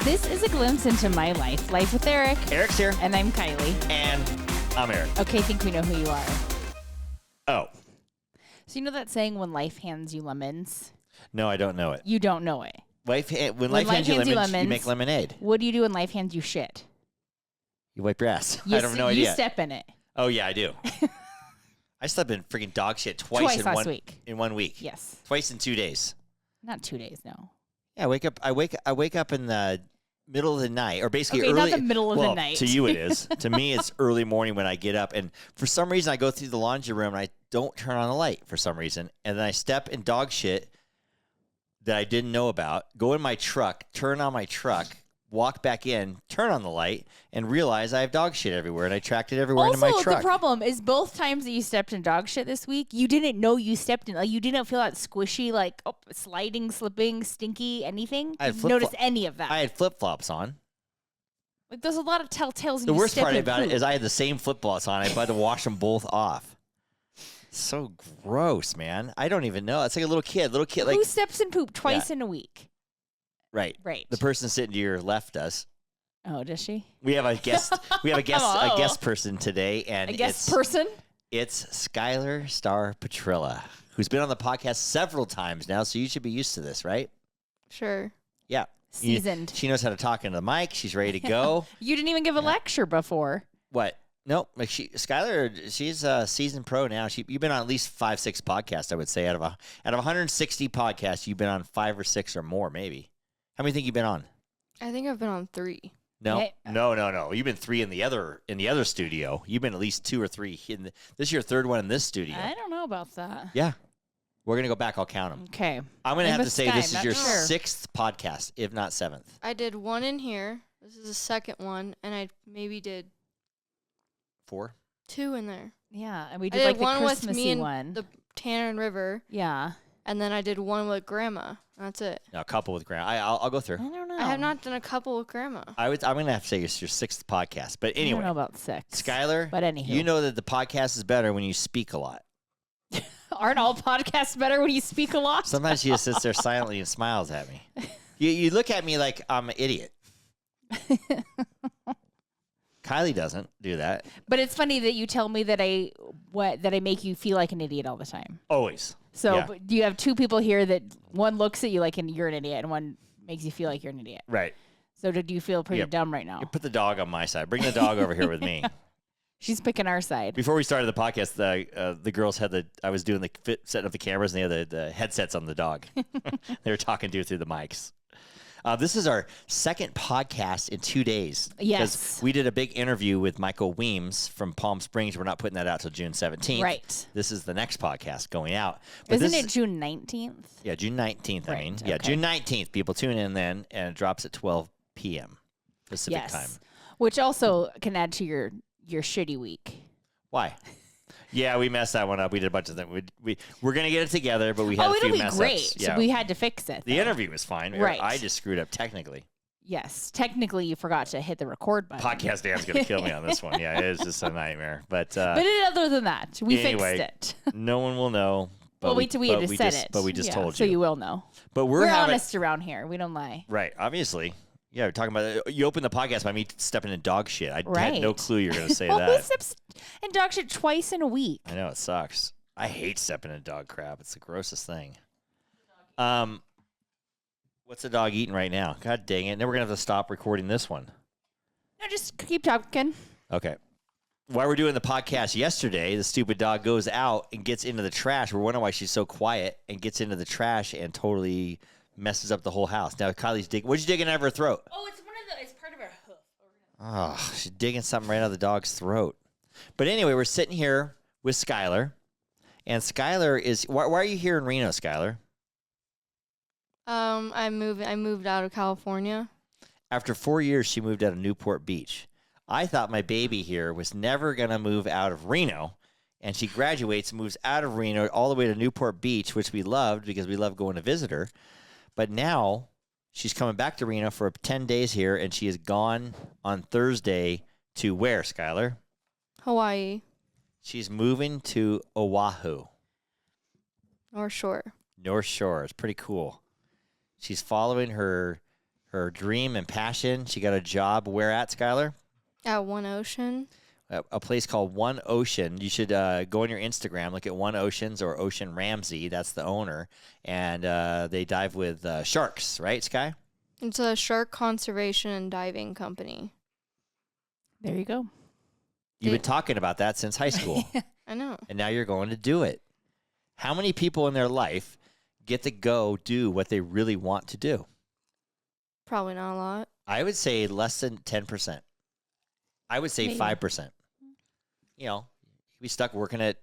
This is a glimpse into my life. Life with Eric. Eric's here. And I'm Kylie. And I'm Eric. Okay, I think we know who you are. Oh. So you know that saying, when life hands you lemons? No, I don't know it. You don't know it. When life hands you lemons, you make lemonade. What do you do when life hands you shit? You wipe your ass. I have no idea. You step in it. Oh, yeah, I do. I slept in freaking dog shit twice last week. In 1 week. Yes. Twice in 2 days. Not 2 days, no. Yeah, I wake up in the middle of the night, or basically early. Not the middle of the night. To you it is. To me, it's early morning when I get up, and for some reason, I go through the laundry room and I don't turn on the light for some reason, and then I step in dog shit that I didn't know about. Go in my truck, turn on my truck, walk back in, turn on the light, and realize I have dog shit everywhere, and I tracked it everywhere into my truck. Also, the problem is both times that you stepped in dog shit this week, you didn't know you stepped in. Like, you didn't feel that squishy, like, sliding, slipping, stinky, anything. You didn't notice any of that. I had flip-flops on. Like, there's a lot of telltales. The worst part about it is I had the same flip-flops on. I had to wash them both off. So gross, man. I don't even know. It's like a little kid. Who steps in poop twice in a week? Right. The person sitting to your left does. Oh, does she? We have a guest. A guest person today, and It's Skyler Star Petrilla, who's been on the podcast several times now. So you should be used to this, right? Sure. Yeah. Seasoned. She knows how to talk into the mic. She's ready to go. You didn't even give a lecture before. What? Nope. Skyler, she's a seasoned pro now. You've been on at least 5-6 podcasts, I would say. Out of 160 podcasts, you've been on 5 or 6 or more, maybe. How many think you've been on? I think I've been on 3. No. You've been 3 in the other studio. You've been at least 2 or 3. This is your 3rd one in this studio. I don't know about that. Yeah. We're going to go back. I'll count them. Okay. I'm going to have to say this is your 6th podcast, if not 7th. I did 1 in here. This is the 2nd one. And I maybe did 4? 2 in there. Yeah. And we did like the one Christmassy with me and one. the Tanner and River. Yeah. And then I did 1 with Grandma. That's it. No, a couple with Grandma. I'll go through. I don't know. I have not done a couple with Grandma. I'm going to have to say it's your 6th podcast. But anyway. I don't know about 6. Skyler, but anywho. You know that the podcast is better when you speak a lot. Aren't all podcasts better when you speak a lot? Sometimes she just sits there silently and smiles at me. You look at me like I'm an idiot. Kylie doesn't do that. But it's funny that you tell me that I make you feel like an idiot all the time. Always. So yeah. Do you have 2 people here that one looks at you like you're an idiot and one makes you feel like you're an idiot? Right. So do you feel pretty dumb right now? You put the dog on my side. Bring the dog over here with me. She's picking our side. Before we started the podcast, the girls had I was doing setting up the cameras, and they had the headsets on the dog. They were talking to her through the mics. This is our 2nd podcast in 2 days. Yes. Because we did a big interview with Michael Weems from Palm Springs. We're not putting that out till June 17th. Right. This is the next podcast going out. But Isn't it June 19th? Yeah, June 19th, right. I mean. Yeah, June 19th. People tune in then, and it drops at 12 p.m. Pacific time. Which also can add to your shitty week. Why? Yeah, we messed that one up. We did a bunch of things. We're going to get it together, but we had a few mess ups. Oh, it'll be great. Yeah. So we had to fix it. The interview was fine. Right. I just screwed up technically. Yes. Technically, you forgot to hit the record button. Podcast Dan's going to kill me on this one. Yeah, it is just a nightmare. But other than that, we fixed it. No one will know. Well, wait till we had said it. But we just told you. So you will know. But we're honest around here. We don't lie. Right. Obviously. Yeah, we're talking about you opened the podcast by me stepping in dog shit. I had no clue you were going to say that. Who steps in dog shit twice in a week? I know, it sucks. I hate stepping in dog crap. It's the grossest thing. What's the dog eating right now? God dang it. Then we're going to have to stop recording this one. No, just keep talking. Okay. While we're doing the podcast yesterday, the stupid dog goes out and gets into the trash. We're wondering why she's so quiet and gets into the trash and totally messes up the whole house. Now Kylie's digging. What'd you digging out of her throat? Oh, it's part of her hoof. Oh, she's digging something right out of the dog's throat. But anyway, we're sitting here with Skyler, and Skyler is. Why are you here in Reno, Skyler? I moved out of California. After 4 years, she moved out of Newport Beach. I thought my baby here was never gonna move out of Reno, and she graduates, moves out of Reno all the way to Newport Beach, which we loved because we love going to visit her. But now she's coming back to Reno for 10 days here, and she is gone on Thursday to where, Skyler? Hawaii. She's moving to Oahu. North Shore. North Shore. It's pretty cool. She's following her her dream and passion. She got a job where at, Skyler? At One Ocean. A place called One Ocean. You should go on your Instagram, look at One Oceans or Ocean Ramsey. That's the owner. And they dive with sharks, right, Sky? It's a shark conservation and diving company. There you go. You've been talking about that since high school. I know. And now you're going to do it. How many people in their life get to go do what they really want to do? Probably not a lot. I would say less than 10%. I would say 5%. You know, you be stuck working at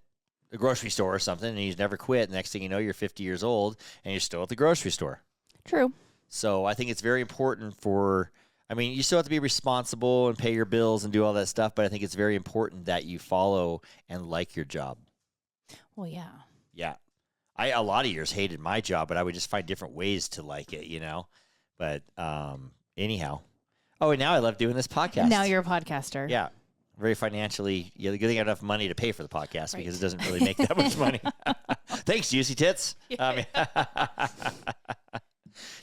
a grocery store or something, and you never quit. Next thing you know, you're 50 years old, and you're still at the grocery store. True. So I think it's very important you still have to be responsible and pay your bills and do all that stuff, but I think it's very important that you follow and like your job. Well, yeah. Yeah. I a lot of years hated my job, but I would just find different ways to like it, you know? But anyhow. Oh, and now I love doing this podcast. Now you're a podcaster. Yeah. Very financially. Yeah, the good thing I have enough money to pay for the podcast because it doesn't really make that much money. Thanks, Juicy Tits. Do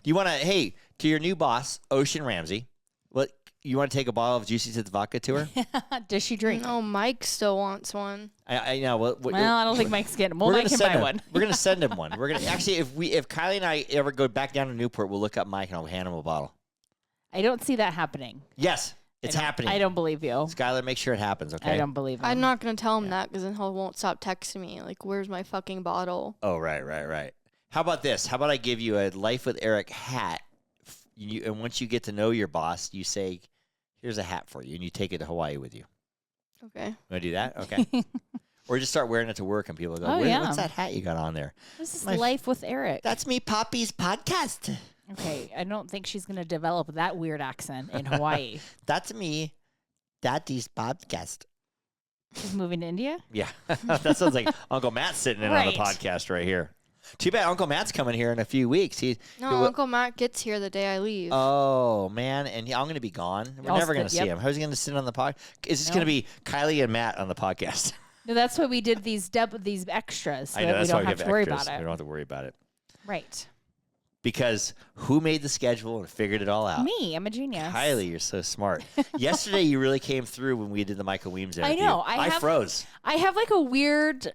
you want to, to your new boss, Ocean Ramsey, you want to take a bottle of Juicy Tits vodka to her? Does she drink? No, Mike still wants one. I know. Well, I don't think Mike's getting one. Mike can buy one. We're going to send him one. We're going to actually, if Kylie and I ever go back down to Newport, we'll look up Mike and I'll hand him a bottle. I don't see that happening. Yes, it's happening. I don't believe you. Skylar, make sure it happens, okay? I don't believe him. I'm not going to tell him that because then he won't stop texting me. Like, where's my fucking bottle? Oh, right. How about this? How about I give you a Life with Eric hat, and once you get to know your boss, you say, here's a hat for you, and you take it to Hawaii with you. Okay. Want to do that? Okay. Or just start wearing it to work, and people go, what's that hat you got on there? This is Life with Eric. That's me, Poppy's podcast. Okay, I don't think she's going to develop that weird accent in Hawaii. That's me, Daddy's podcast. She's moving to India? Yeah. That sounds like Uncle Matt's sitting in on the podcast right here. Too bad Uncle Matt's coming here in a few weeks. Uncle Matt gets here the day I leave. Oh, man. And I'm going to be gone. We're never going to see him. How's he going to sit on the podcast? Is this going to be Kylie and Matt on the podcast? No, that's why we did these extras. So I know, that we don't have to worry about it. We don't have to worry about it. Right. Because who made the schedule and figured it all out? Me. I'm a genius. Kylie, you're so smart. Yesterday, you really came through when we did the Michael Weems interview. I know. I froze. I have like a weird...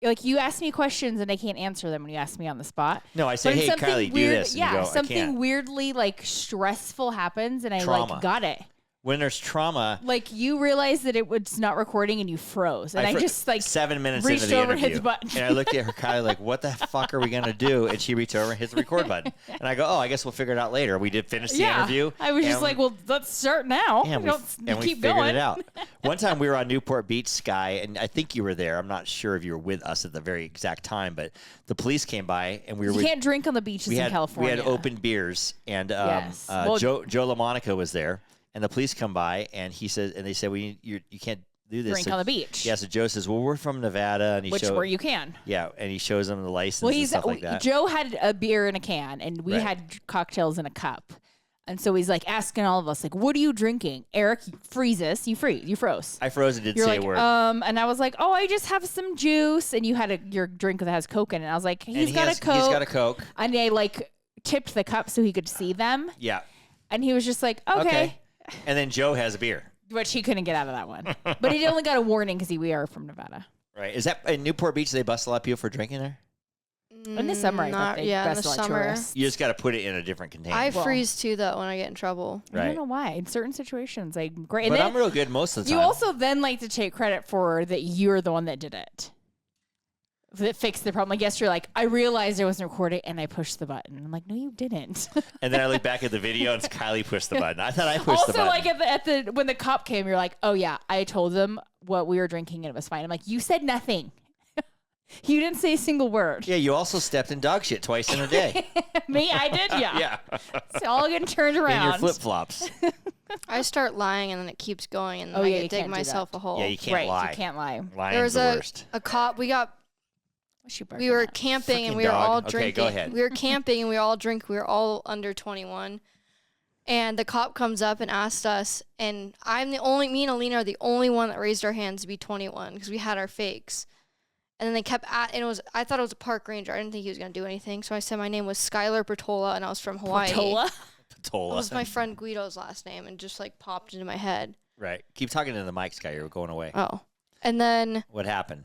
Like, you ask me questions and I can't answer them when you ask me on the spot. No, I say, hey, Kylie, do this. And yeah, you go, something weirdly, like, stressful happens and I, got it. When there's trauma. Like, you realize that it was not recording and you froze. And I just, 7 minutes reached into the over interview. and hit the button. And I looked at her, Kylie, like, what the fuck are we going to do? And she reached over and hit the record button. And I go, I guess we'll figure it out later. We did finish the interview. I was just like, well, let's start now. Yeah, we figured it out. One time we were on Newport Beach, Sky, and I think you were there. I'm not sure if you were with us at the very exact time, but the police came by and we were. You can't drink on the beaches in California. We had open beers, and yes. Joe LaMonica was there. And the police come by, and they said, "Well, you can't do this." Drink on the beach. Yeah. So Joe says, "Well, we're from Nevada," and where you can. Yeah, and he shows them the license and stuff like that. Joe had a beer in a can, and we had cocktails in a cup, and so he's like asking all of us, like, "What are you drinking?" Eric freezes. You froze. I froze and didn't You're say like, a word. And I was like, "Oh, I just have some juice," and you had your drink that has Coke in it. And I was like, He's got a Coke. And I tipped the cup so he could see them. Yeah. And he was just like, okay. And then Joe has a beer. Which he couldn't get out of that one. But he only got a warning because we are from Nevada. Right. Is that in Newport Beach, they bust a lot of people for drinking there? In the summer, I thought they bust a lot of tourists. You just got to put it in a different container. I freeze too, though, when I get in trouble. Right. I don't know why. In certain situations, great. But I'm real good most of the time. You also then like to take credit for that you're the one that did it. That fixed the problem. Like yesterday, like, I realized I wasn't recording and I pushed the button. I'm like, no, you didn't. And then I look back at the video and it's Kylie pushed the button. I thought I pushed the button. Also, like when the cop came, you're like, oh yeah, I told them what we were drinking and it was fine. I'm like, you said nothing. You didn't say a single word. Yeah, you also stepped in dog shit twice in a day. Me, I did, yeah. Yeah. It's all getting turned around. In your flip flops. I start lying and then it keeps going and then I dig myself a hole. Yeah, you can't lie. You can't lie. Lying's the worst. A cop. We were camping and we were all drinking. Okay, go ahead. We were camping and we were all drinking. We were all under 21. And the cop comes up and asked us, and me and Alina are the only one that raised our hands to be 21 because we had our fakes. And then they kept I thought it was a park ranger. I didn't think he was going to do anything. So I said my name was Skyler Bertola and I was from Hawaii. Bertola? That was my friend Guido's last name and just like popped into my head. Right. Keep talking to the mic, Sky. You're going away. Oh. And then what happened?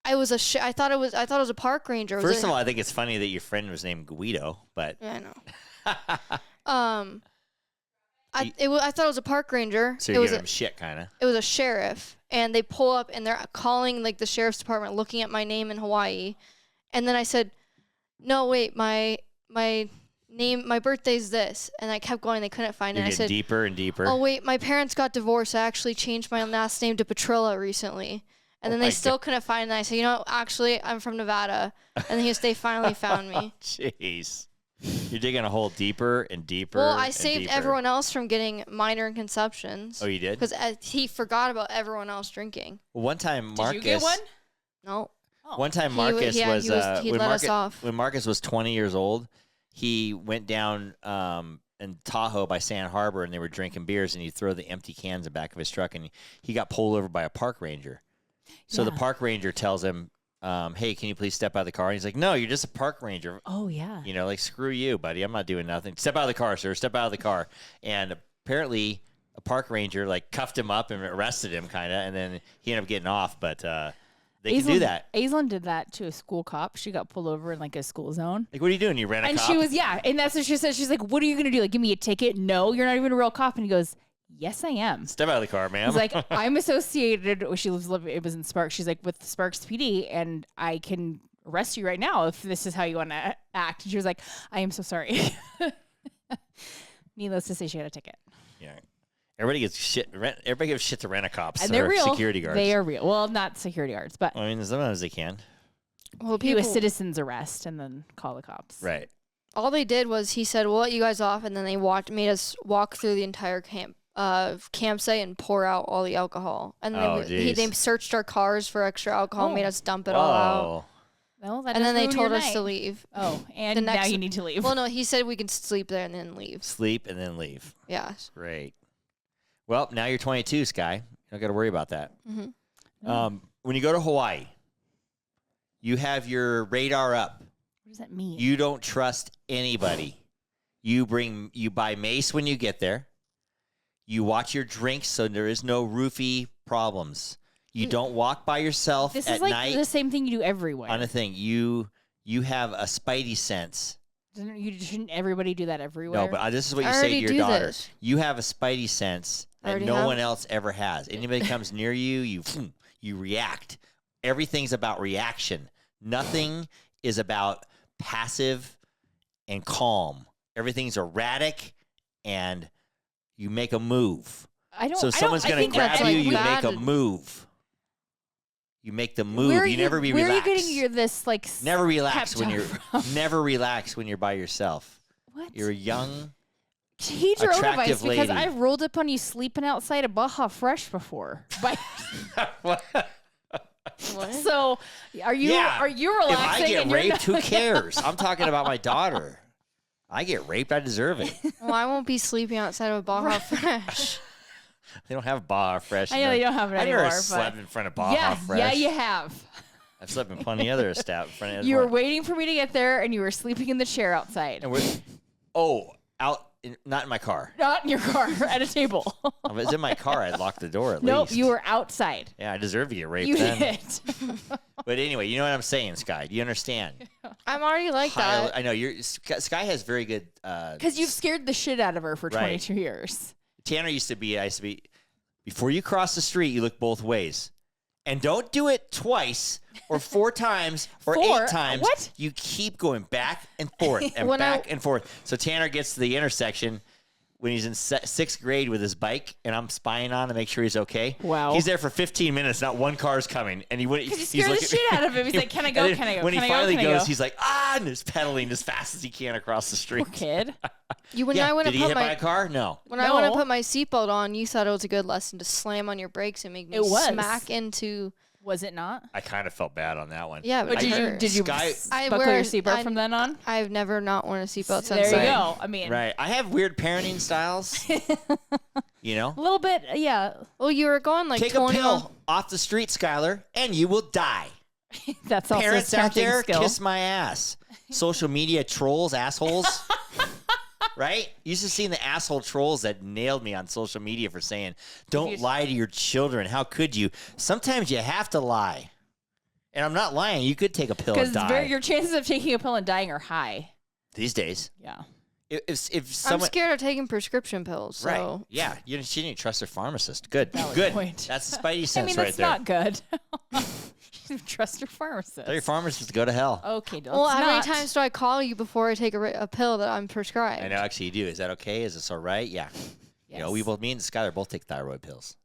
I thought it was a park ranger. First of all, I think it's funny that your friend was named Guido, but yeah, I know. I thought it was a park ranger. So you're giving him shit, kind of. It was a sheriff, and they pull up, and they're calling like the sheriff's department, looking at my name in Hawaii, and then I said, "No, wait, my name, my birthday's this," and I kept going. They couldn't find it. I said deeper and deeper. Oh wait, my parents got divorced. I actually changed my last name to Petrilla recently, and then they still couldn't find it. And I said, actually, I'm from Nevada, and they finally found me. Jeez. You're digging a hole deeper and deeper. Well, I saved everyone else from getting minor conceptions. Oh, you did? Because he forgot about everyone else drinking. Well, one time, Marcus. Did you get one? No. Oh. One time, Marcus he let us off. When Marcus was 20 years old, he went down in Tahoe by Sand Harbor, and they were drinking beers, and he'd throw the empty cans in the back of his truck, and he got pulled over by a park ranger. So the park ranger tells him, hey, can you please step out of the car? And he's like, no, you're just a park ranger. Oh, yeah. Like, screw you, buddy. I'm not doing nothing. Step out of the car, sir. Step out of the car. And apparently a park ranger, like, cuffed him up and arrested him, kind of, and then he ended up getting off. But they can do that. Aislinn did that to a school cop. She got pulled over in, like, a school zone. Like, what are you doing? You ran a cop? And she was, and that's what she said. She's like, what are you going to do? Like, give me a ticket? No, you're not even a real cop. And he goes, yes, I am. Step out of the car, ma'am. He's like, I'm associated. It was in Sparks. She's like, with Sparks PD, and I can arrest you right now if this is how you want to act. And she was like, I am so sorry. Needless to say, she had a ticket. Yeah. Everybody gives shit. Everybody gives shit to rent-a-cops. And they're real. Security guards. They are real. Well, not security guards, but I mean, sometimes they can. Well, do a citizen's arrest and then call the cops. Right. All they did was he said, we'll let you guys off, and then they made us walk through the entire campsite and pour out all the alcohol. And then they searched our cars for extra alcohol and made us dump it all out. Well, and then they told us to leave. Oh, and now you need to leave. Well, no, he said we can sleep there and then leave. Sleep and then leave. Yeah. Great. Well, now you're 22, Sky. You don't got to worry about that. Mm-hmm. When you go to Hawaii, you have your radar up. What does that mean? You don't trust anybody. You buy mace when you get there. You watch your drinks so there is no roofie problems. You don't walk by yourself at night. This is like the same thing you do everywhere. On a thing. You have a spidey sense. Shouldn't everybody do that everywhere? No, but this is what you say to your daughter. This. You have a spidey sense that no one else ever has. Anybody comes near you, you react. Everything's about reaction. Nothing is about passive and calm. Everything's erratic, and you make a move. Someone's going to grab you, you make a move. You make the move. You never be relaxed. Where are you getting this never relax when you're never relax when you're by yourself. What? You're a young, heed your own advice, attractive lady. because I've rolled up on you sleeping outside of Baja Fresh before. What? So are you relaxing? If I get raped, who not... cares? I'm talking about my daughter. I get raped, I deserve it. Well, I won't be sleeping outside of Baja Fresh. They don't have Baja Fresh. I know they don't have it anymore. I've never slept in front of Baja Fresh. Yeah, you have. I've slept in plenty of other stuff. In front of you were waiting for me to get there, and you were sleeping in the chair outside. And not in my car. Not in your car, at a table. If it was in my car, I'd lock the door at least. Nope, you were outside. Yeah, I deserve to get raped you then. Did. But anyway, you know what I'm saying, Sky. Do you understand? I'm already like that. I know. Sky has very good... Because you've scared the shit out of her for 22 years. Tanner used to be... Before you cross the street, you look both ways. And don't do it twice or 4 times or 8 times. What? You keep going back and forth and back and forth. So Tanner gets to the intersection when he's in 6th grade with his bike, and I'm spying on to make sure he's okay. Wow. He's there for 15 minutes, not one car's coming. And he's scared the shit out of him. He's like, can I go? Can I go? When he finally goes, he's like, and is pedaling as fast as he can across the street. Poor kid. Did he hit by a car? No. When I want to put my seatbelt on, you thought it was a good lesson to slam on your brakes and make me smack into... Was it not? I kind of felt bad on that one. Yeah, but did you buckle your seatbelt from then on? I've never not worn a seatbelt since. There you go. I mean, right. I have weird parenting styles. You know, a little bit. Yeah. Well, you were going like take 20 a pill off the street, Skyler, and you will die. That's also Parents a out there, skill. kiss my ass. Social media trolls, assholes. Right? You used to see the asshole trolls that nailed me on social media for saying, don't lie to your children. How could you? Sometimes you have to lie. And I'm not lying. You could take a pill and die. Because your chances of taking a pill and dying are high. These days. Yeah. If someone, I'm scared of taking prescription pills. So. Right. Yeah. She didn't trust her pharmacist. Good. Valid Good. point. That's the spidey sense right that's there. not good. Trust your pharmacist. Tell your pharmacist to go to hell. Okay. Well, how many times do I call you before I take a pill that I'm prescribed? I know. Actually, you do. Is that okay? Is this all right? Yeah. Yes. You know, me and Skyler both take thyroid pills.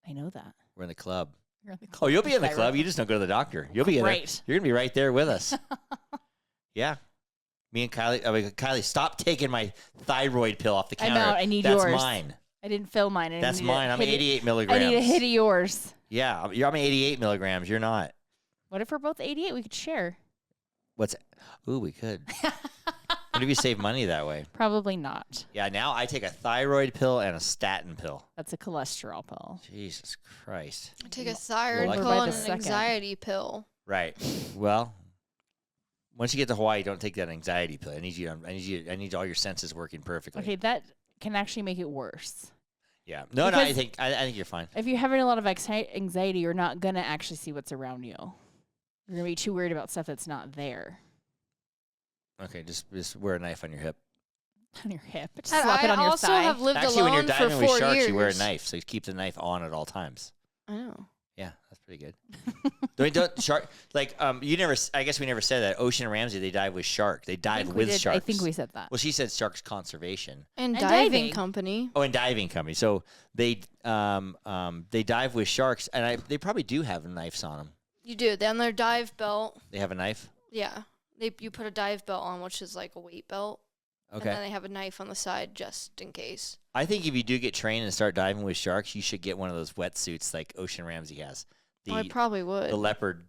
I know that. We're in the club. You're in the club. Oh, you'll be in the club. You just don't go to the doctor. You'll be in there. You're going to be right there with us. Yeah. Me and Kylie. Kylie, stop taking my thyroid pill off the counter. I know. I need yours. That's mine. I didn't fill mine. That's mine. I'm 88 milligrams. I need a hit of yours. Yeah. I'm 88 milligrams. You're not. What if we're both 88? We could share. Ooh, we could. What if you save money that way? Probably not. Yeah, now I take a thyroid pill and a statin pill. That's a cholesterol pill. Jesus Christ. I take a thyroid like pill by and the an second. anxiety pill. Right. Well, once you get to Hawaii, don't take that anxiety pill. I need all your senses working perfectly. Okay, that can actually make it worse. Yeah. No, I Because think you're fine. If you're having a lot of anxiety, you're not going to actually see what's around you. You're going to be too worried about stuff that's not there. Okay, just wear a knife on your hip. On your hip. Just slap it on I your also thigh. have lived Actually, when you're alone for diving with 4 sharks, years. you wear a knife, so you keep the knife on at all times. I know. Yeah, that's pretty good. don't shark like you never. I guess we never said that. Ocean and Ramsey, they dive with shark. They dive with sharks. I think we said that. Well, she said sharks conservation. And And diving diving. company. Oh, and diving company. So they dive with sharks, and they probably do have knives on them. You do. Then their dive belt. They have a knife. Yeah. You put a dive belt on, which is like a weight belt. Okay. And then they have a knife on the side just in case. I think if you do get trained and start diving with sharks, you should get one of those wetsuits like Ocean Ramsey has. I probably would. The leopard.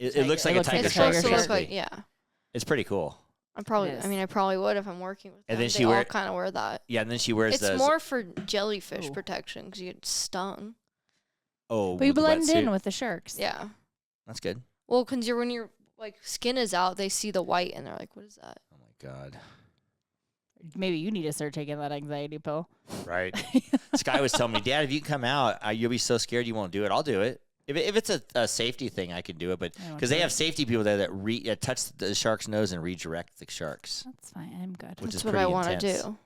It tiger. looks like It a looks like tiger a shark. tiger Supposed to look basically. like, yeah. It's pretty cool. I probably. It is. I mean, I probably would if I'm working with them. And then They she all kind of wear that. Yeah, and then she wears It's those. more for jellyfish Ooh. protection because you get stung. Oh, But you with the blend in wetsuit. with the sharks. Yeah. That's good. Well, because when your like skin is out, they see the white and they're like, "What is that?" Oh my God. Maybe you need to start taking that anxiety pill. Right. This guy was telling me, Dad, if you come out, you'll be so scared you won't do it. I'll do it. If it's a safety thing, I can do it. But I don't because do they it. have safety people there that touch the shark's nose and redirect the sharks. That's fine. I'm good. Which That's is what pretty I want to intense. do.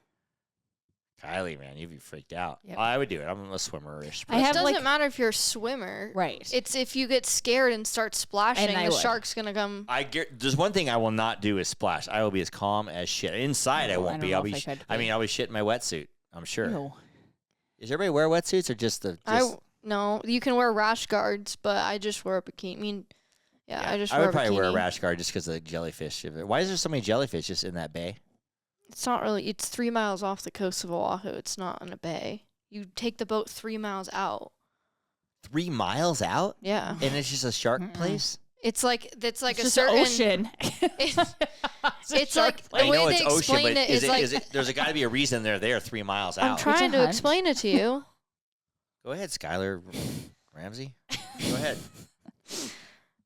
Kylie, man, you'd be freaked out. Yep. I would do it. I'm a swimmer-ish. I It have, doesn't like- matter if you're a swimmer. Right. It's if you get scared and start splashing, And I the would. shark's gonna come. There's one thing I will not do is splash. I will be as calm as shit. Inside, I Oh, I won't don't be. know I'll if be. I could I be. mean, I'll be shit in my wetsuit. I'm sure. Ew. Does everybody wear wetsuits or just the? No, you can wear rash guards, but I just wear a bikini. I mean, I just wear would a probably wear a bikini. rash guard just because of the jellyfish. Why is there so many jellyfish just in that bay? It's not really. It's 3 miles off the coast of Oahu. It's not in a bay. You take the boat 3 miles out. 3 miles out, Yeah, and it's just a shark Mm-mm. place. it's like It's a just certain the ocean. It's like the I way know they it's ocean, explain but it is is like. is it? There's got to be a reason they're there 3 miles I'm out. trying to hunt. explain it to you. Go ahead, Skyler Ramsey. Go ahead.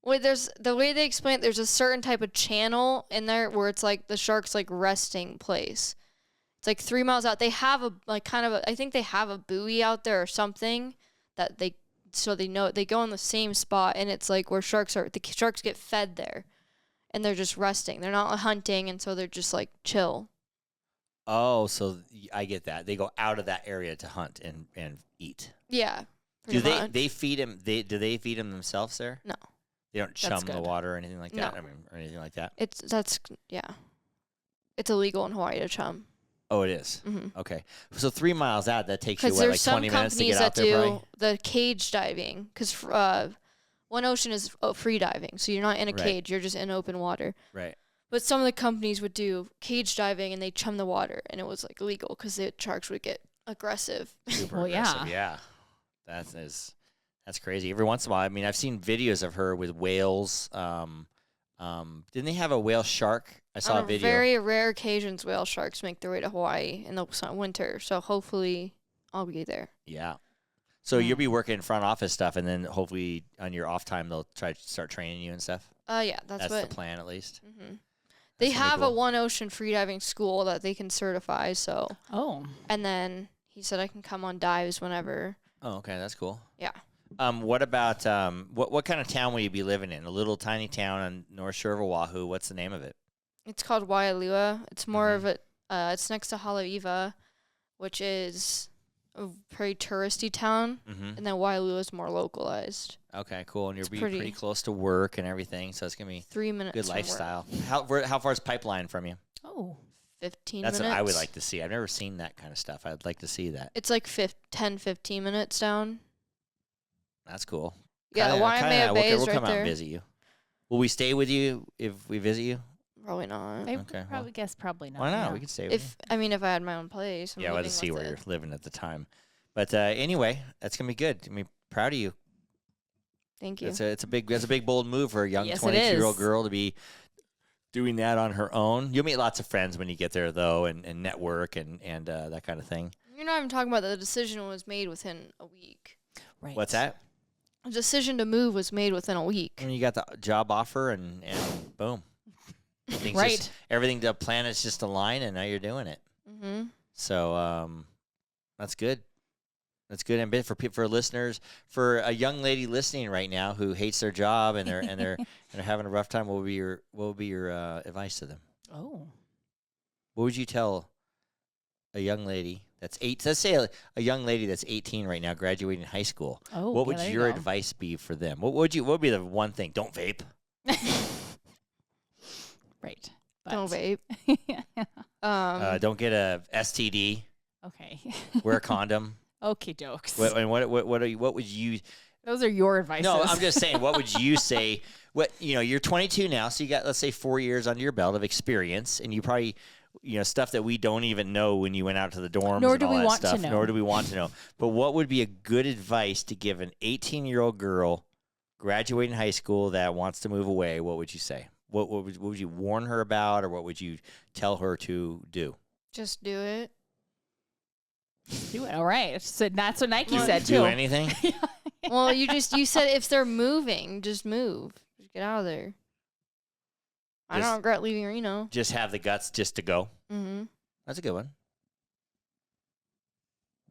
Wait, there's the way they explain it. There's a certain type of channel in there where it's like the shark's like resting place. It's like 3 miles out. They have a like kind of a, I think they have a buoy out there or something that they know they go on the same spot, and it's like where sharks are. The sharks get fed there, and they're just resting. They're not hunting, and so they're just like chill. Oh, so I get that. They go out of that area to hunt and eat. Yeah. Do pretty much. they feed him? Do they feed him themselves there? No. They don't chum the good. water or anything like that. No. I mean, or anything like that. It's illegal in Hawaii to chum. Oh, it is. Mm-hmm. Okay. So 3 miles out, that takes you Because what, like there's some 20 minutes to companies get that out there, do probably? the cage diving. Because One Ocean is free diving, so you're not in a Right. cage. You're just in open water. Right. But some of the companies would do cage diving, and they chum the water, and it was like illegal because the sharks would get aggressive. Super Well, aggressive. yeah. Yeah. That's crazy. Every once in a while, I mean, I've seen videos of her with whales. Didn't they have a whale shark? I saw On a video. very rare occasions, whale sharks make their way to Hawaii in the winter, so hopefully I'll be there. Yeah. So you'll be working front office stuff, and then hopefully on your off time they'll try to start training you and stuff. Yeah, that's the plan at least. Mm-hmm. They have a One Ocean freediving school that they can certify. So. Oh. And then he said I can come on dives whenever. Oh, okay, that's cool. Yeah. What about what kind of town will you be living in? A little tiny town on North Shore of Oahu. What's the name of it? It's called Waialua. It's more of a. It's next to Haleiwa, which is a pretty touristy town, and then Waialua is more localized. Okay, cool. And you'll be pretty close to work and everything, so it's gonna be 3 minutes. Good lifestyle. How far is Pipeline from you? Oh. 15 That's minutes. what I would like to see. I've never seen that kind of stuff. I'd like to see that. It's like 10, 15 minutes down. That's cool. Yeah, the Waimea Bay is we'll right come out there. and visit you. Will we stay with you if we visit you? Probably not. I Okay, probably not. Why not? Yeah. We could stay with you. If I had my own place. Yeah, we'll have to see where you're living at the time. But anyway, that's gonna be good. I mean, proud of you. Thank you. That's a big bold move for a young Yes, 22-year-old girl to be doing that on her own. You'll meet lots of friends when you get there though, and network and that kind of thing. You're not even talking about the decision was made within a week. Right. What's that? The decision to move was made within a week. When you got the job offer and boom. Right. Everything, the planets just align, and now you're doing it. Mm-hmm. So that's good. That's good. And for listeners, for a young lady listening right now who hates their job and they're having a rough time, what would be your advice to them? Oh. What would you tell a young lady that's let's say a young lady that's 18 right now, graduating high school? Oh. What would your advice be for them? What would be the one thing? Don't vape. Right. Don't vape. Don't get a STD. Okay. Wear a condom. Okay, jokes. What would you? Those are your advices. No, I'm just saying. What would you say? You're 22 now, so you got, let's say, 4 years under your belt of experience, and you probably, stuff that we don't even know when you went out to the dorms. Nor and do all we that want stuff. to know. Nor do we want to know. But what would be a good advice to give an 18-year-old girl graduating high school that wants to move away? What would you say? What would you warn her about, or what would you tell her to do? Just do it. Do it. All right. So that's what Nike said do too. Anything? Well, you said if they're moving, just move. Just get out of there. I don't regret leaving Reno. Just have the guts just to go. Mm-hmm. That's a good one.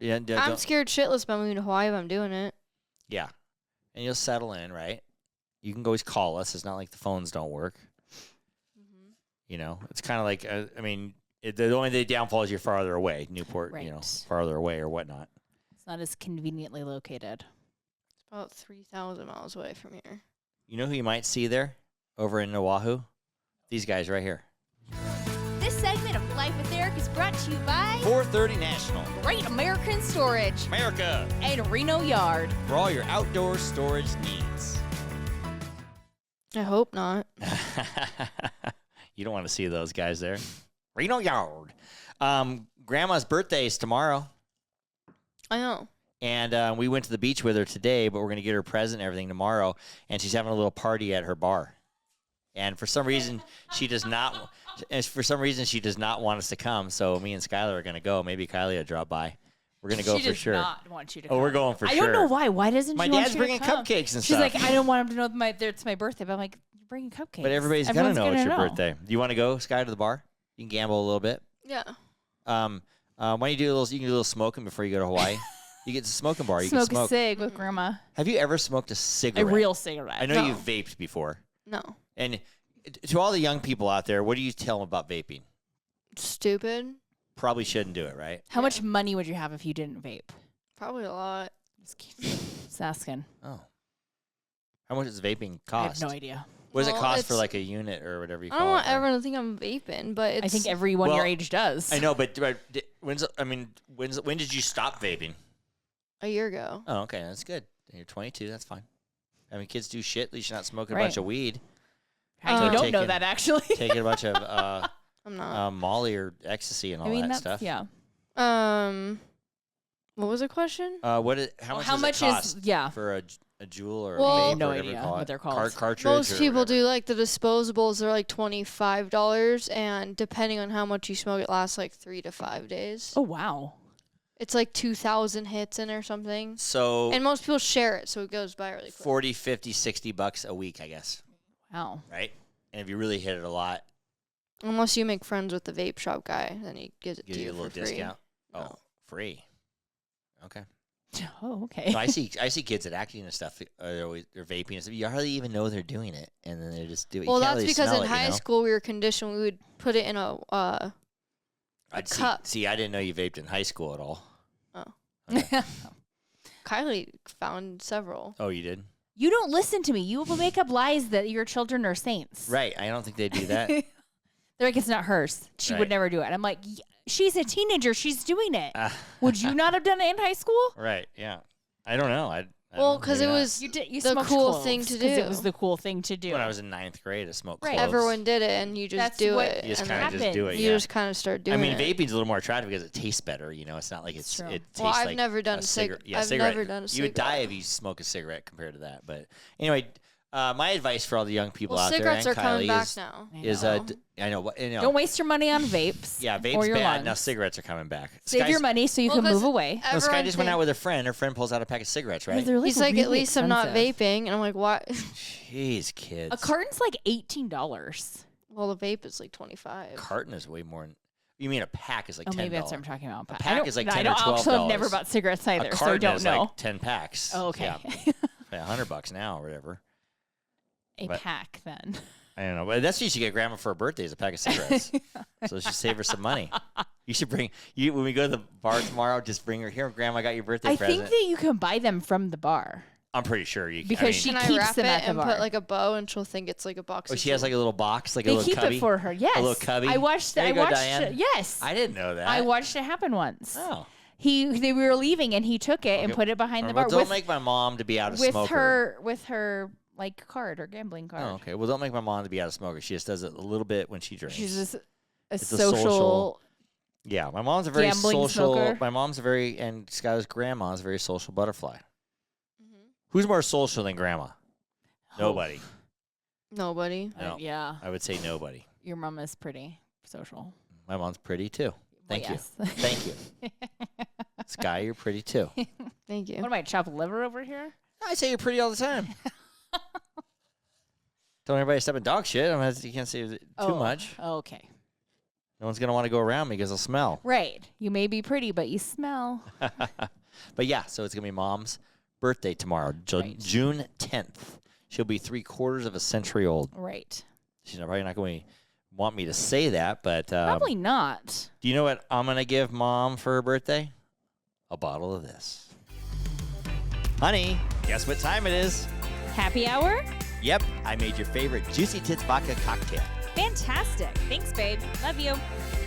Yeah, I'm scared shitless about moving to Hawaii if I'm doing it. Yeah, and you'll settle in, right? You can always call us. It's not like the phones don't work. It's kind of like, the only downfall is you're farther away, Newport, Right. Farther away or whatnot. It's not as conveniently located. It's about 3,000 miles away from here. You know who you might see there over in Oahu? These guys right here. This segment of Life with Eric is brought to you by 430 National. Great American Storage America. and Reno Yard. For all your outdoor storage needs. I hope not. You don't want to see those guys there. Reno Yard. Grandma's birthday is tomorrow. I know. And we went to the beach with her today, but we're going to get her a present and everything tomorrow. And she's having a little party at her bar. And for some reason, she does not want us to come. So me and Skyler are going to go. Maybe Kylie will drop by. We're going to go for sure. She does not want you to come. Oh, we're going for sure. I don't know why. Why doesn't my she want dad's you bringing to come? cupcakes and She's stuff. like, I don't want him to know it's my birthday. But I'm like, you're bringing cupcakes. But everybody's going to know it's your know. birthday. Do you want to go, Sky, to the bar? You can gamble a little bit. Yeah. Why don't you do a little smoking before you go to Hawaii? You get to smoking bar. You Smoke can smoke a cig with Grandma. Have you ever smoked a A cigarette? real cigarette. I know No. you've vaped before. No. And to all the young people out there, what do you tell them about vaping? Stupid. Probably shouldn't do it, right? How much money would you have if you didn't vape? Probably a lot. Just asking. Oh. How much does vaping I cost? have no idea. What does it Well, cost for it's- like a unit or whatever you I call don't want it? everyone to think I'm vaping, but it's. I think everyone Well, your age does. I know, but when did you stop vaping? a year ago. Oh, okay, that's good. You're 22, that's fine. I mean, kids do shit. At least you're not smoking a Right. bunch of weed. I don't know taking- that actually. Taking a bunch of I'm not. Molly or ecstasy and all that that's, stuff. yeah. What was the question? How much How does much it cost is yeah? for a jewel or Well- a vape No or whatever idea you call what it? they're called. Cartridge. Most or people whatever. do like the disposables. They're like $25, and depending on how much you smoke, it lasts like 3 to 5 days. Oh wow. It's like 2,000 hits in or something. So and most people share it, so it goes by really quick. 40, 50, $60 a week, I guess. Wow. Right? And if you really hit it a lot, Unless you make friends with the vape shop guy, then he gives it to you a little for free. discount. Oh, No. free. Okay. Oh, okay. So I see kids that acting and stuff. They're vaping and stuff. You hardly even know they're doing it, and then they just do it. Well, you can't that's really because smell in it, high school we were conditioned. We would put it in a cup. See, I didn't know you vaped in high school at all. Oh. Okay. Kylie found several. Oh, you did? You don't listen to me. You will make up lies that your children are saints. Right. I don't think they do that. They're like, it's not hers. She would never do it. I'm like, she's a teenager. She's doing it. Would you not have done it in high school? Right. Yeah. I don't know. Well, because it was you the cool thing to do. It was the cool thing to do. When I was in 9th grade, I smoked Right. cloves. Everyone did it, and you just That's do what it. You just and kind of just do it. You Yeah. just kind of start doing I mean, it. vaping's a little more attractive because it tastes better. You know, it's not like it tastes Well, I've like never done a cigarette. Yeah, I've cigarette. never done a cigarette. You would die if you smoke a cigarette compared to that. But anyway, my advice for all the young people well, out there cigarettes and are coming Kylie back is, now. I know. Don't waste your money on vapes. Yeah, or vape's your bad. lungs. Now cigarettes are coming back. Save your money so you can move away. No, Sky just went out with a friend. Her friend pulls out a pack of cigarettes, right? He's like, at really least I'm not expensive. vaping. And I'm like, what? Jeez, kids. A carton's like $18. Well, the vape is like 25. Carton is way more. You mean a pack is like $10? Maybe that's what I'm talking about. A pack is like $10 I or don't, $12. also have never bought cigarettes either, a so I carton don't is know. like 10 packs. Oh, okay. Yeah, $100 now or whatever. But pack then. I don't know, but that's what you should get Grandma for her birthday is a pack of cigarettes. So she save her some money. You should bring when we go to the bar tomorrow. Just bring her here. Grandma got your birthday I present. think that you can buy them from the bar. I'm pretty sure you can. Because she Can I keeps wrap them it at the and bar. put like a bow, and she'll think it's like a box? Oh, of she has juice? like a little box, like a They little keep cubby. it for her. Yes, A little cubby. I watched. There you I go, watched. Diane. Yes, I didn't know that. I watched it happen once. Oh. They were leaving and he took it and put it behind the bar. Don't make my mom to be out of with smoker. with her like card or gambling card. Oh, okay. Well, don't make my mom to be out of smoker. She just does it a little bit when she drinks. She's just a It's social. Yeah, my mom's a very gambling social. smoker. My mom's and Skylar's grandma's a very social butterfly. Mhm. Who's more social than grandma? Nobody. Nobody. No. Yeah, I would say nobody. your mom is pretty social. My mom's pretty too. Thank you. Yes. Thank you. Sky, you're pretty too. Thank you. What am I, chop liver over here? I say you're pretty all the time. Don't everybody step in dog shit. You can't say it too much. Okay. No one's gonna want to go around me because I'll smell. Right. You may be pretty, but you smell. But yeah, so it's gonna be Mom's birthday tomorrow, Right. June 10th. She'll be 3/4 of a century old. Right. She's probably not going to want me to say that, but Probably not. do you know what I'm gonna give Mom for her birthday? A bottle of this. Honey, guess what time it is? Happy hour? Yep, I made your favorite Juicy Tits vodka cocktail. Fantastic. Thanks, babe. Love you.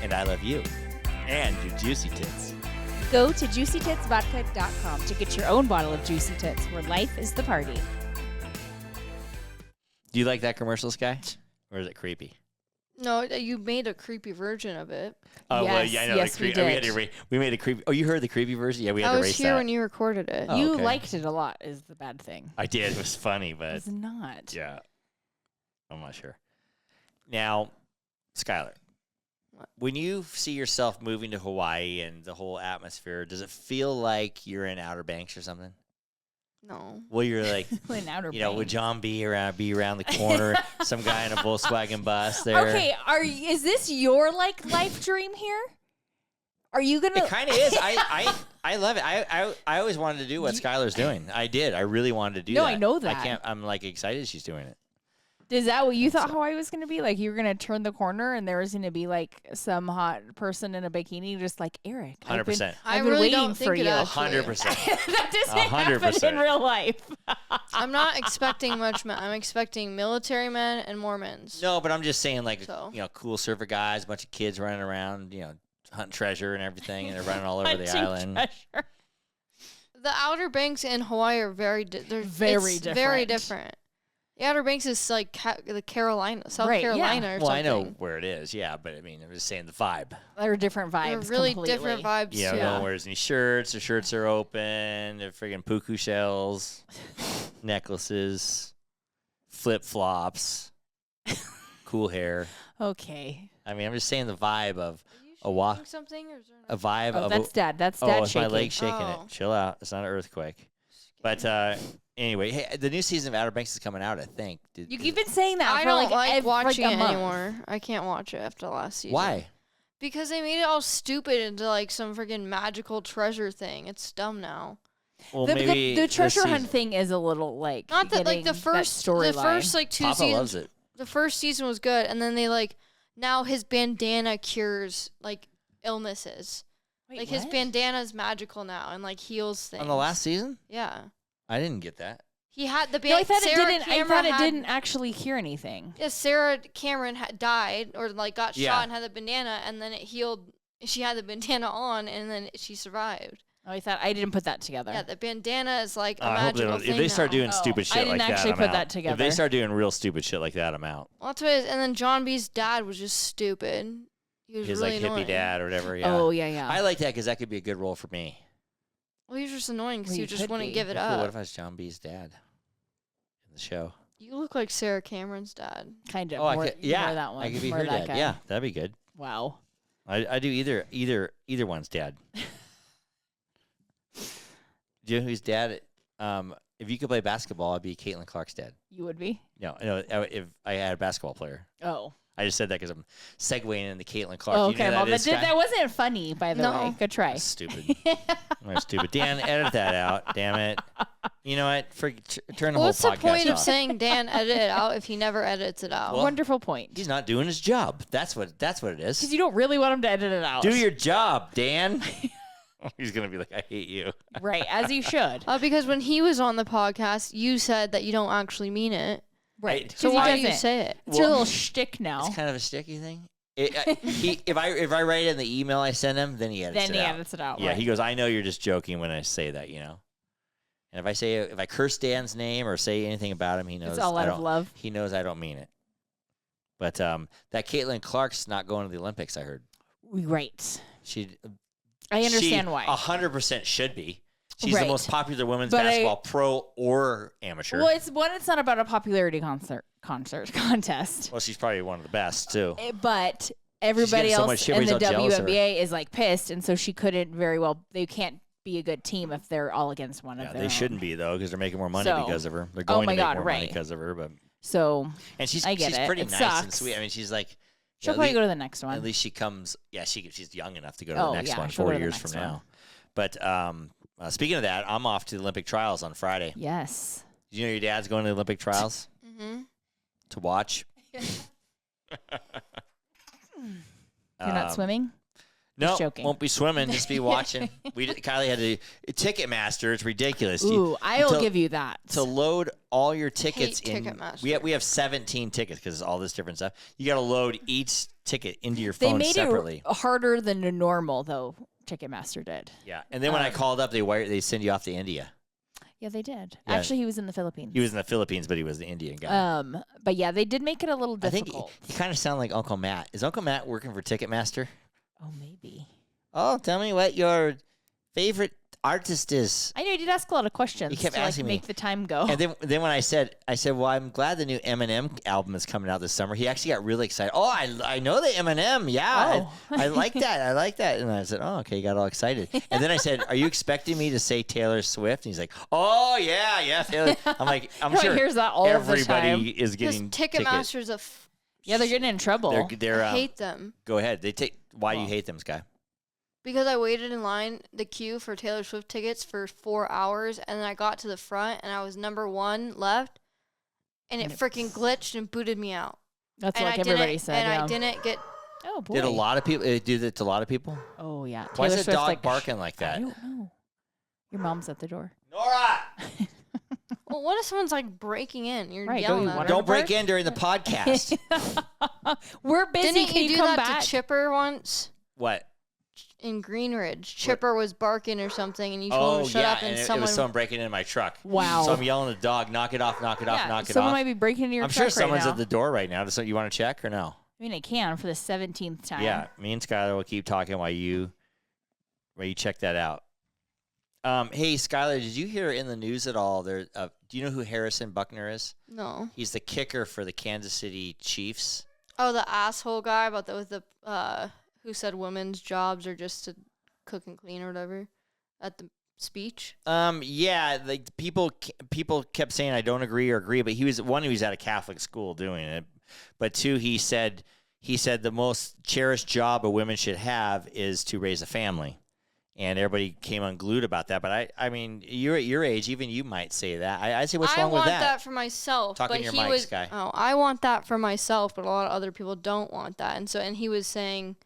And I love you. And your Juicy Tits. Go to juicytitsvodka.com to get your own bottle of Juicy Tits, where life is the party. Do you like that commercial, Sky? Or is it creepy? No, you made a creepy version of it. Oh, well, Yes, yeah, I know. yes, we we, had did. we made a creepy. Oh, you heard the creepy version? Yeah, we had I to was erase here that. when you recorded it. Oh, You okay. liked it a lot is the bad thing. I did. It was funny, but It's not. yeah, I'm not sure. Now, Skylar, What? when you see yourself moving to Hawaii and the whole atmosphere, does it feel like you're in Outer Banks or something? No. Well, you're like, In Outer you know, would Banks. John be around the corner, some guy in a Volkswagen bus there? Okay, is this your life dream here? Are you gonna? It kind of is. I love it. I always wanted to do what Skylar's doing. I did. I really wanted to do that. No, I know that. I can't. I'm like excited she's doing it. Is that what you thought Hawaii was gonna be? Like you were gonna turn the corner and there was gonna be like some hot person in a bikini, just like Eric. 100%. I've I been really waiting don't for think it you. actually. 100%. That doesn't happen 100%. in real life. I'm not expecting much men. I'm expecting military men and Mormons. No, but I'm just saying, like, So. you know, cool surfer guys, a bunch of kids running around, you know, hunting treasure and everything, and they're running all over the Hunting island. treasure. The Outer Banks in Hawaii are very Very Very different. different. The Outer Banks is like the Carolina, South Right, yeah. Carolina or Well, something. I know where it is, yeah, but I mean, I'm just saying the vibe. They're different They're vibes. really completely. different vibes You know, too. no one wears any shirts. Their shirts are open. They're friggin' puku shells, necklaces, flip flops, cool hair. Okay. I mean, I'm just saying the vibe of Oahu. Something or is there A vibe Oh, of that's dad. That's Oh, dad it's shaking. my leg shaking Oh. it. Chill out. It's not an earthquake. But anyway, hey, the new season of Outer Banks is coming out, I think. You've been saying that I for don't like watching a it month. anymore. I can't watch it after last season. Why? Because they made it all stupid into like some freaking magical treasure thing. It's dumb now. Well, The maybe the treasure this hunt season- thing is a little like Not that like getting the first like two Papa seasons. loves it. The first season was good, and then they like now his bandana cures like illnesses. Wait, Like his what? bandana's magical now and like heals things. On the last season? Yeah. I didn't get that. He had the No, I thought Sarah it didn't. I Cameron thought it had- didn't actually cure anything. Yeah, Sarah Cameron died or like got Yeah. shot and had the bandana, and then it healed. She had the bandana on, and then she survived. Oh, I didn't put that together. Yeah, the bandana is like a I hope they magical don't. thing If they start now. doing stupid shit I didn't like that, actually I'm put out. that If together. they start doing real stupid shit like that, I'm out. Well, that's what it is. And then John B's dad was just stupid. He was His really like annoying. hippie dad or whatever. Yeah. Oh yeah. I like that because that could be a good role for me. Well, he was just annoying because Well, he you just could wouldn't be. give it Cool, up. what if I was John B's dad in the show? You look like Sarah Cameron's dad. kind of. Oh, more, I could, yeah, more that one. I could be more her that dad. guy. Yeah, that'd be good. Wow. I do either one's dad. Do you know who's dad? If you could play basketball, I'd be Caitlin Clark's dad. You would be. No, if I had a basketball player. Oh. I just said that because I'm segueing into Caitlin Clark. Oh, You know okay. who Well, that is, Sky? that wasn't funny, by the No. way. Good try. That's stupid. That's stupid. Dan, edit that out. Damn it. You know what? Turn the What's whole the podcast point of off. saying Dan edit it out if he never edits it out? Well, Wonderful point. He's not doing his job. That's what it Because is. you don't really want him to edit it out. Do your job, Dan. He's gonna be like, I hate you. Right, as you should. Because when he was on the podcast, you said that you don't actually mean it. Right. So 'Cause he why do you doesn't. say it? It's your Well, little shtick now. It's kind of a sticky thing. If I write it in the email I send him, then he edits Then it he out. edits it out. Yeah, right. he goes, I know you're just joking when I say that, you know. And if I curse Dan's name or say anything about him, he knows It's all I out of don't- love. He knows I don't mean it. But that Caitlin Clark's not going to the Olympics, I heard. Right. She I understand she why. 100% should be. She's the Right. most popular women's But basketball pro or amateur. Well, it's not about a popularity contest. Well, she's probably one of the best too. But everybody getting so else much shit, in the everybody's all jealous of her. WNBA is like pissed, and so she couldn't very well. They can't be a good team if they're all against one of Yeah, their they own. shouldn't be though because they're making more money So- because of her. They're Oh going my to make God, more money right. because of her. But So and she's I get she's it. pretty It nice and sucks. sweet. I mean, she's like she'll at probably lea- go to the next one. At least she comes. Yeah, she's young enough to go to Oh, the next yeah, one she'll go 4 to the years next from one. now. But speaking of that, I'm off to the Olympic trials on Friday. Yes. You know your dad's going to the Olympic trials Mm-hmm. to watch. You're not swimming? No, Just joking. won't be swimming. Just be watching. Kylie had a Ticketmaster. It's ridiculous. Ooh, I'll to- give you that. To load all your tickets Hate in, Ticketmaster. we have 17 tickets because all this different stuff. You got to load each ticket into your They phone made separately. it harder than the normal, though. Ticketmaster did. Yeah, and then when I called up, they send you off to India. Yeah, they did. Yeah. Actually, he was in the Philippines. He was in the Philippines, but he was the Indian guy. But yeah, they did make it a little I think difficult. he kind of sounded like Uncle Matt. Is Uncle Matt working for Ticketmaster? Oh, maybe. Oh, tell me what your favorite artist is. I know you did ask a lot of questions. He kept to, like, asking me. make the time go. And then when I said, well, I'm glad the new Eminem album is coming out this summer. He actually got really excited. Oh, I know the Eminem. Yeah, Oh. I like that. I like that. And I said, oh, okay, he got all excited. And then I said, are you expecting me to say Taylor Swift? And he's like, oh yeah, Taylor. I'm like, I'm Everyone sure hears that all the everybody time. is Because getting tickets. Ticketmaster's Yeah, they're getting in trouble. They're I hate them. go ahead. They take. Why do you Well. hate them, Sky? Because I waited in line, the queue for Taylor Swift tickets for 4 hours, and then I got to the front, and I was number 1 left, and it freaking glitched and booted me out. That's And like I everybody didn't, said. and yeah. I didn't get. Oh boy. Did a lot of people do that to a lot of people? Oh yeah. Why is Taylor the Swift's dog like, barking like I that? don't know. Your mom's at the door. Nora, Well, what if someone's like breaking in? You're Right, yelling don't you at want her. don't break bark? in during the podcast. We're busy. Didn't Can you do come that back? to Chipper once What? in Greenridge? Chipper was barking or something, and you told him to shut up, and and it someone. was someone breaking in my truck. Wow. So I'm yelling at the dog, knock it off, knock it off, Yeah, knock it someone off. might be breaking into your I'm truck sure someone's right now. at the door right now. So you want to check or no? I mean, I can for the 17th time. Yeah, me and Skyler will keep talking while you check that out. Hey, Skyler, did you hear in the news at all? Do you know who Harrison Buckner is? No. He's the kicker for the Kansas City Chiefs. Oh, the asshole guy about with the who said women's jobs are just to cook and clean or whatever at the speech? Yeah, like people kept saying I don't agree or agree, but he was at a Catholic school doing it. But two, he said the most cherished job a woman should have is to raise a family. And everybody came unglued about that. But I mean, you're at your age, even you might say that. I say, what's wrong with that? I want that for myself. Talking but your he mic, was, Sky. Oh, I want that for myself, but a lot of other people don't want that. And he was saying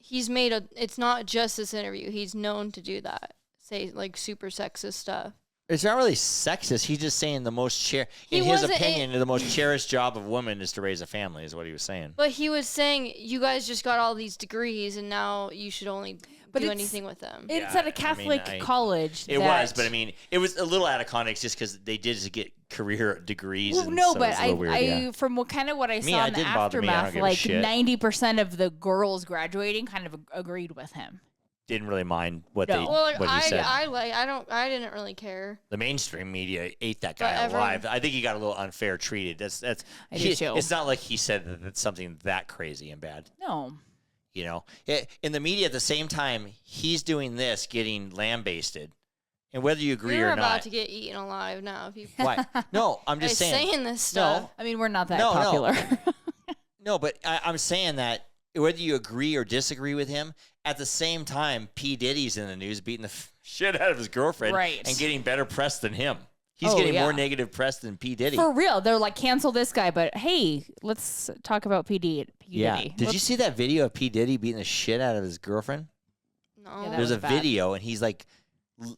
it's not just this interview. He's known to do that. Say like super sexist stuff. It's not really sexist. He's just saying the his opinion, the most cherished job of women is to raise a family, is what he was saying. But he was saying, you guys just got all these degrees, and now you should only do anything with them. It's at a Catholic college. It was, but I mean, it was a little out of context just because they did just get career degrees. Well, no, so but from what I saw in the aftermath, like 90% of the girls graduating kind of agreed with him. Didn't really mind what he said. I didn't really care. The mainstream media ate that guy alive. I think he got a little unfair treated. I do too. It's not like he said that it's something that crazy and bad. No. You know, in the media at the same time, he's doing this, getting lambasted. And whether you agree You're or not. You're about to get eaten alive now. If you Why? No, I'm just saying this stuff. No. I mean, we're not that popular. No, but I'm saying that whether you agree or disagree with him, at the same time, P. Diddy's in the news beating the shit out of his girlfriend and getting better press than him. He's getting more negative press than P. Diddy. For real. They're like, cancel this guy, but hey, let's talk about P. Diddy. Did you see that video of P. Diddy beating the shit out of his girlfriend? No. There's a video, and he's like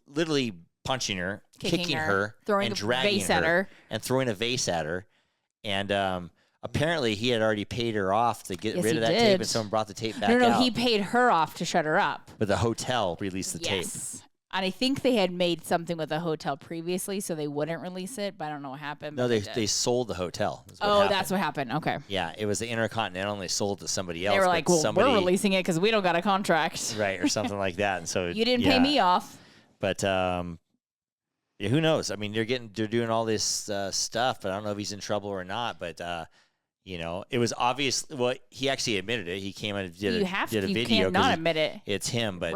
literally punching her, kicking her, throwing and dragging her, and throwing a vase at her. And apparently, he had already paid her off to get rid of that tape, and someone brought the tape back out. No, he paid her off to shut her up. But the hotel released the tape. And I think they had made something with the hotel previously, so they wouldn't release it, but I don't know what happened. No, they sold the hotel. That's what happened. Okay. Yeah, it was the Intercontinental, and they sold it to somebody else. They were like, well, we're releasing it because we don't got a contract. Right, or something like that. And so you didn't pay me off. But who knows? I mean, they're doing all this stuff, but I don't know if he's in trouble or not. But you know, it was obvious. Well, he actually admitted it. He came and did a video. You can't not admit it. It's him, but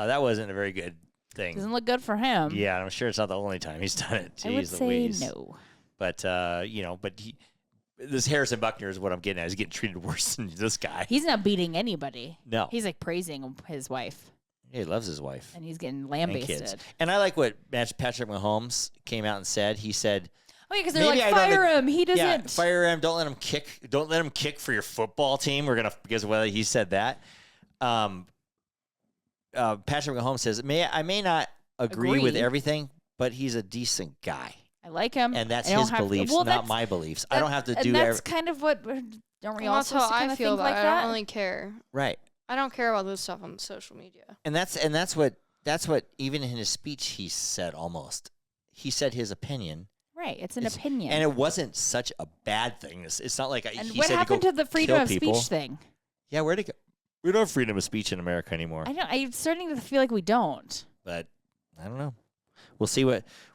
that wasn't a very good thing. Doesn't look good for him. Yeah, I'm sure it's not the only time he's done it. Jeez, I would say Louise. no. But this Harrison Buckner is what I'm getting at. He's getting treated worse than this guy. He's not beating anybody. No, he's like praising his wife. Yeah, he loves his wife, and he's getting lambasted. And I like what Patrick Mahomes came out and said. He said, "Oh yeah, because they're like, fire him. He doesn't. Yeah, fire him. Don't let him kick. Don't let him kick for your football team. Because he said that." Patrick Mahomes says, I may not agree with everything, but he's a decent guy. I like him. And that's his beliefs, not my beliefs. I don't have to do that's kind of what, don't we all that's how I feel about it. I don't really care. Right. I don't care about this stuff on social media. And that's what even in his speech he said almost. He said his opinion. Right. It's an opinion. And it wasn't such a bad thing. It's not like and he what said happened to the freedom of speech thing? Yeah, where'd it go? We don't have freedom of speech in America anymore. I know. I'm starting to feel like we don't. But I don't know.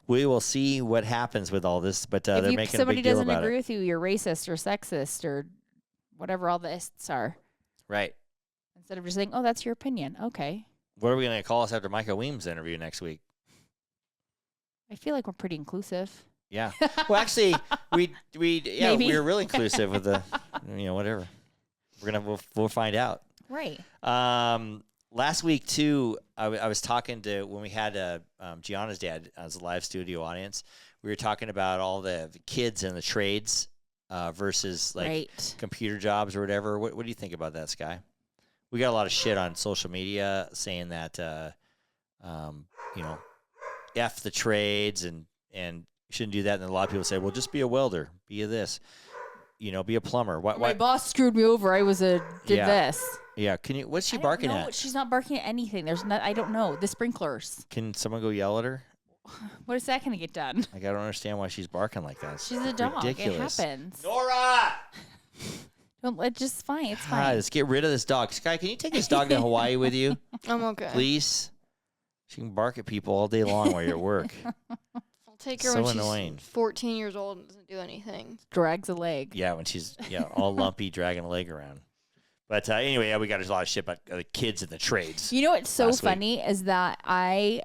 We will see what happens with all this. But they're making a big deal about it. If somebody doesn't agree with you, you're racist or sexist or whatever all the ists are. Right. Instead of just saying, "Oh, that's your opinion." Okay. What are we going to call us after Micah Weems' interview next week? I feel like we're pretty inclusive. Yeah. Well, actually, we're really inclusive with the, whatever. We'll find out. Right. Last week too, I was talking to when we had Gianna's dad as a live studio audience. We were talking about all the kids and the trades versus computer jobs or whatever. What do you think about that, Sky? We got a lot of shit on social media saying that F the trades and you shouldn't do that. And a lot of people say, well, just be a welder, be a this. Be a plumber. My boss screwed me over. I did this. Yeah. What's she barking at? She's not barking at anything. I don't know. The sprinklers. Can someone go yell at her? What is that going to get done? I don't understand why she's barking like that. She's a dog. Ridiculous. It happens. Nora! It's just fine. It's fine. Let's get rid of this dog. Sky, can you take this dog to Hawaii with you? I'm okay. Please? She can bark at people all day long while you're at work. Take her when she's 14 years old and doesn't do anything. Drags a leg. Yeah, when she's all lumpy, dragging a leg around. But anyway, yeah, we got a lot of shit about the kids in the trades. You know what's so funny is that I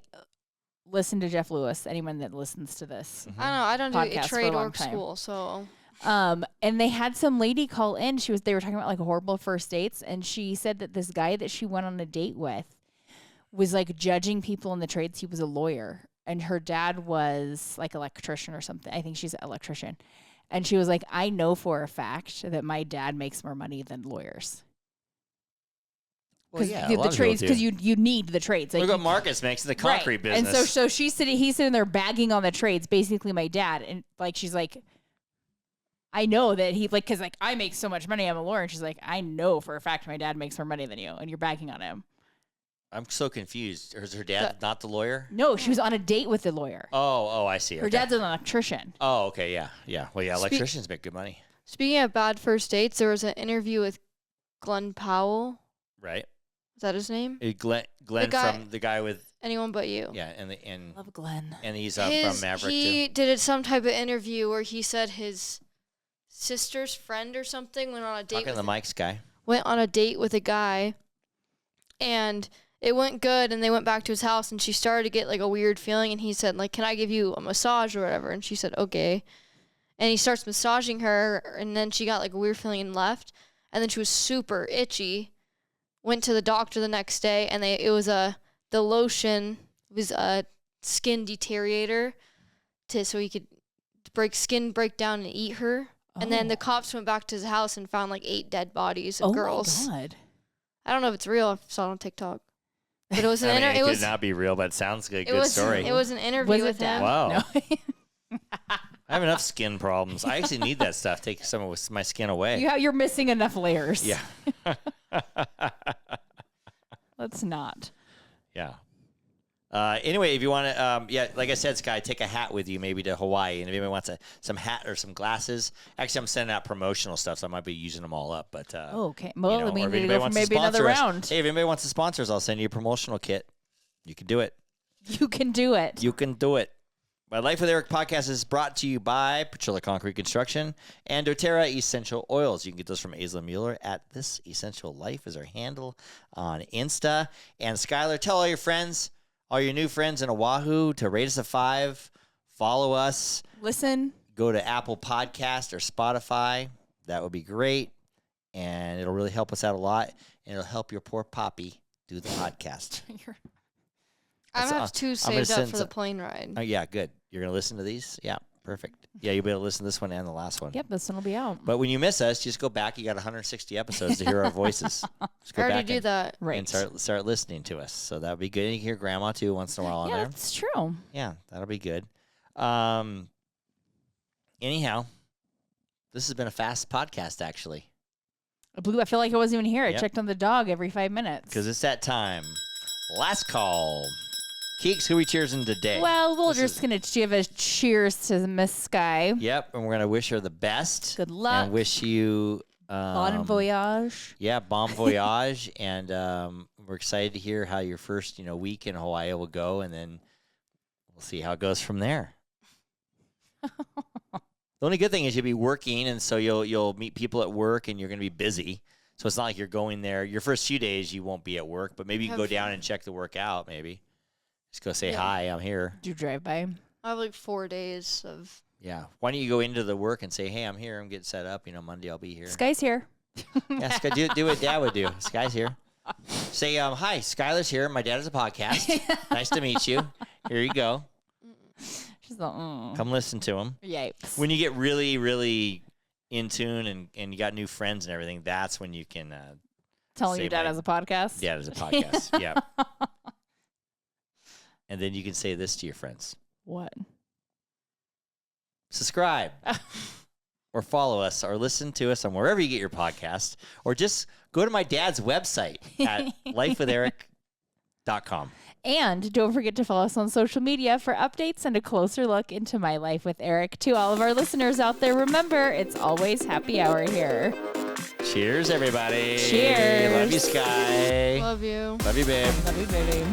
listen to Jeff Lewis. Anyone that listens to this, I don't do a trade or school, so. And they had some lady call in. They were talking about like horrible first dates, and she said that this guy that she went on a date with was like judging people in the trades. He was a lawyer, and her dad was like electrician or something. I think she's an electrician. And she was like, I know for a fact that my dad makes more money than lawyers. Well, yeah, the trades, because you need the trades. Like, look what Marcus makes in the concrete business. And so he's sitting there bagging on the trades, basically my dad. And like, she's like, I know that he because I make so much money. I'm a lawyer. And she's like, I know for a fact my dad makes more money than you, and you're bagging on him. I'm so confused. Is her dad not the lawyer? No, she was on a date with the lawyer. Oh, I see. Her dad's an electrician. Oh, okay, yeah. Well, yeah, electricians make good money. Speaking of bad first dates, there was an interview with Glenn Powell. Right. Is that his name? Glenn from the guy with Anyone But You. Yeah, and love Glenn. And he's from Maverick he too. did some type of interview where he said his sister's friend or something went on a date. Talking to the mics guy. Went on a date with a guy, and it went good, and they went back to his house, and she started to get like a weird feeling, and he said like, "Can I give you a massage or whatever?" And she said, "Okay." And he starts massaging her, and then she got like a weird feeling and left, and then she was super itchy. Went to the doctor the next day, and the lotion was a skin deteriorator so he could break down and eat her. Oh. And then the cops went back to his house and found like 8 dead bodies of girls. Oh my God. I don't know if it's real. I saw it on TikTok. But it was an it could not be real, but it sounds like a good story. It was an interview with him. Wow. No. I have enough skin problems. I actually need that stuff. Take some of my skin away. You're missing enough layers. Yeah. Let's not. Yeah. Anyway, if you want to, like I said, Sky, take a hat with you maybe to Hawaii. And if anybody wants some hat or some glasses, actually, I'm sending out promotional stuff, so I might be using them all up. But okay. Well, we need to go for maybe another round. Hey, if anybody wants to sponsor us, I'll send you a promotional kit. You can do it. You can do it. You can do it. My Life with Eric podcast is brought to you by Petrilla Concrete Construction and doTERRA Essential Oils. You can get those from Aisla Mueller at This Essential Life is our handle on Insta. And Skyler, tell all your friends, all your new friends in Oahu to rate us a 5, follow us. Listen. Go to Apple Podcast or Spotify. That would be great. And it'll really help us out a lot. And it'll help your poor Poppy do the podcast. I have 2 saved up for the plane ride. Oh, yeah, good. You're going to listen to these? Yeah, perfect. Yeah, you'll be able to listen to this one and the last one. Yep, this one will be out. But when you miss us, just go back. You got 160 episodes to hear our voices. Just go I already back do that. Right. And start listening to us. So that would be good. And you can hear Grandma, too, once in a while on there. Yeah, that's true. Yeah, that'll be good. Anyhow, this has been a fast podcast, actually. I feel like I wasn't even here. I checked on the dog every 5 minutes. Because it's that time. Last call. Keeks, who are we cheersing today? Well, we're just going to give a cheers to Miss Sky. Yep, and we're going to wish her the best. Good luck. And wish you... bon voyage. Yeah, bon voyage. And we're excited to hear how your first week in Hawaii will go, and then we'll see how it goes from there. The only good thing is you'll be working, and so you'll meet people at work, and you're going to be busy. So it's not like you're going there. Your first few days, you won't be at work, but maybe you can go down and check the work out, maybe. Just go say, hi, I'm here. Do you drive by? I have like 4 days of... Yeah. Why don't you go into the work and say, hey, I'm here. I'm getting set up. Monday I'll be here. Sky's here. Yeah, Sky, do what Dad would do. Sky's here. Say, hi, Skyler's here. My dad has a podcast. Nice to meet you. Here you go. She's like, come listen to him. Yipes. When you get really, really in tune and you got new friends and everything, that's when you can tell your dad has a podcast. Dad has a podcast. Yeah. And then you can say this to your friends. What? Subscribe. Or follow us or listen to us on wherever you get your podcast. Or just go to my dad's website at lifewitheric.com. And don't forget to follow us on social media for updates and a closer look into My Life with Eric. To all of our listeners out there, remember, it's always happy hour here. Cheers, everybody. Cheers. Love you, Sky. Love you. Love you, babe. Love you, baby.